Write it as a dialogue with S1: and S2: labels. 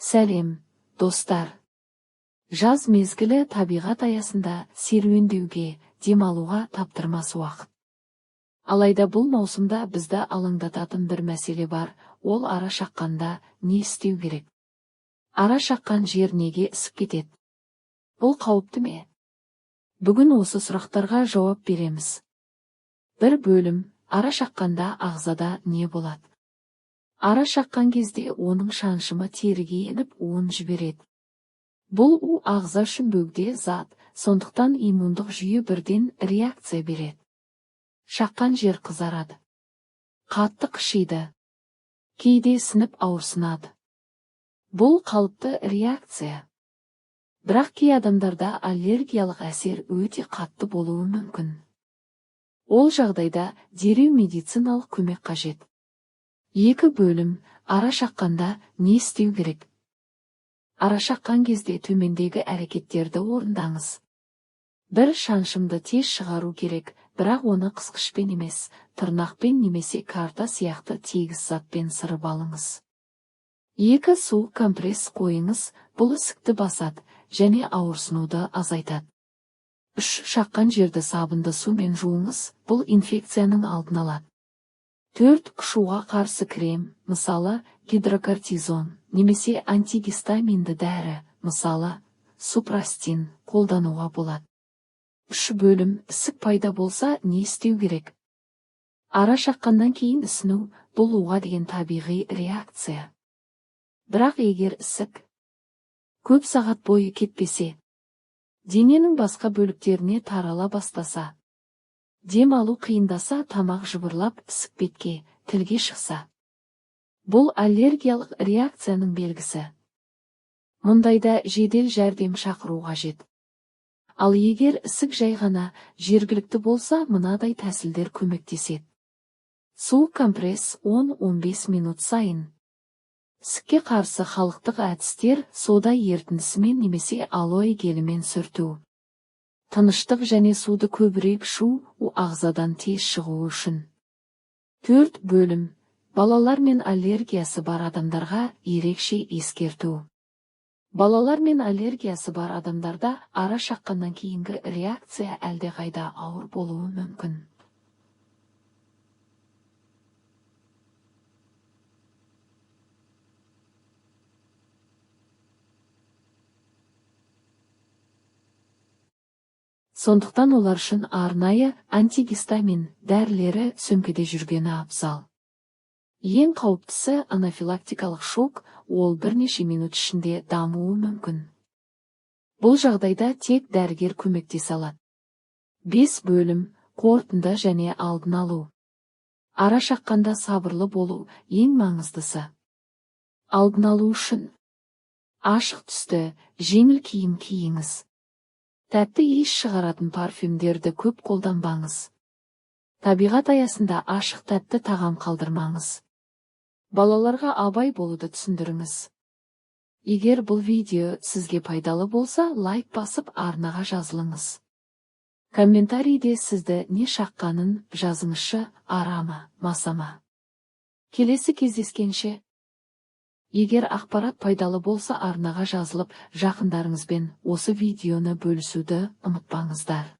S1: Сәлем, достар. Жаз мезгілі табиғат аясында серуендеуге, демалуға таптырмас уақыт. Алайда бұл маусымда бізді алаңдататын бір мәселе бар, ол ара шаққанда не істеу керек? Ара шаққан жер неге ісіп кетеді? Бұл қауіпті ме? Бүгін осы сұрақтарға жауап береміз. Бір бөлім, ара шаққанда ағзада не болады? Ара шаққан кезде оның шаншымы теріге еніп уын жібереді. Бұл у ағза үшін бөгде зат, сондықтан иммундық жүйе бірден реакция береді. Шаққан жер қызарады. Қатты қышиды. Кейде сініп ауырсынады. Бұл қалыпты реакция. Бірақ кей адамдарда аллергиялық әсер өте қатты болуы мүмкін. Ол жағдайда дереу медициналық көмек қажет. Екі бөлім, ара шаққанда не істеу керек? Ара шаққан кезде төмендегі әрекеттерді орындаңыз. Бір шаншымды тез шығару керек, бірақ оны қысқышпен емес, тырнақпен немесе карта сияқты тегіс затпен сырып алыңыз. 2 су компресс қойыңыз, бұл ісікті басады және ауырсынуды азайтады. 3 шаққан жерді сабынды сумен жуыңыз, бұл инфекцияның алдын алады. 4 қышуға қарсы крем, мысалы гидрокортизон, немесе антигистаминді дәрі, мысалы супрастин, қолдануға болады. 3 бөлім, ісік пайда болса не істеу керек? Ара шаққаннан кейін ісіну, бұл уға деген табиғи реакция. Бірақ егер ісік көп сағат бойы кетпесе, дененің басқа бөліктеріне тарала бастаса, дем алу қиындаса, тамақ жыбырлап, ісік бетке, тілге шықса, бұл аллергиялық реакцияның белгісі. Мұндайда жедел жәрдем шақыру қажет. Ал егер ісік жай ғана жергілікті болса, мынадай тәсілдер көмектеседі. Су компресс 10-15 минут сайын. Ісікке қарсы халықтық әдістер сода ерітіндісімен немесе алоэ гелімен сүрту. Тыныштық және суды көбірек ішу, ағзадан тез шығуы үшін. 4 бөлім, балалар мен аллергиясы бар адамдарға ерекше ескерту. Балалар мен аллергиясы бар адамдарда ара шаққаннан кейінгі реакция әлдеқайда ауыр болуы мүмкін. Сондықтан олар үшін арнайы антигистамин дәрілері сөмкеде жүргені абзал. Ең қауіптісі анафилактикалық шок, ол бірнеше минут ішінде дамуы мүмкін. Бұл жағдайда тек дәрігер көмектесе алады. 5 бөлім, қорытынды және алдын алу. Ара шаққанда сабырлы болу ең маңыздысы. Алдын алу үшін ашық түсті, жеңіл киім киіңіз. Тәтті иіс шығаратын парфюмдерді көп қолданбаңыз. Табиғат аясында ашық тәтті тағам қалдырмаңыз. Балаларға абай болуды түсіндіріңіз. Егер бұл видео сізге пайдалы болса, лайк басып арнаға жазылыңыз. Комментарийде сізді не шаққанын жазыңызшы, арама, масама. Келесі кездескенше. Егер ақпарат пайдалы болса, арнаға жазылып, жақындарыңызбен осы видеоны бөлісуді ұмытпаңыздар.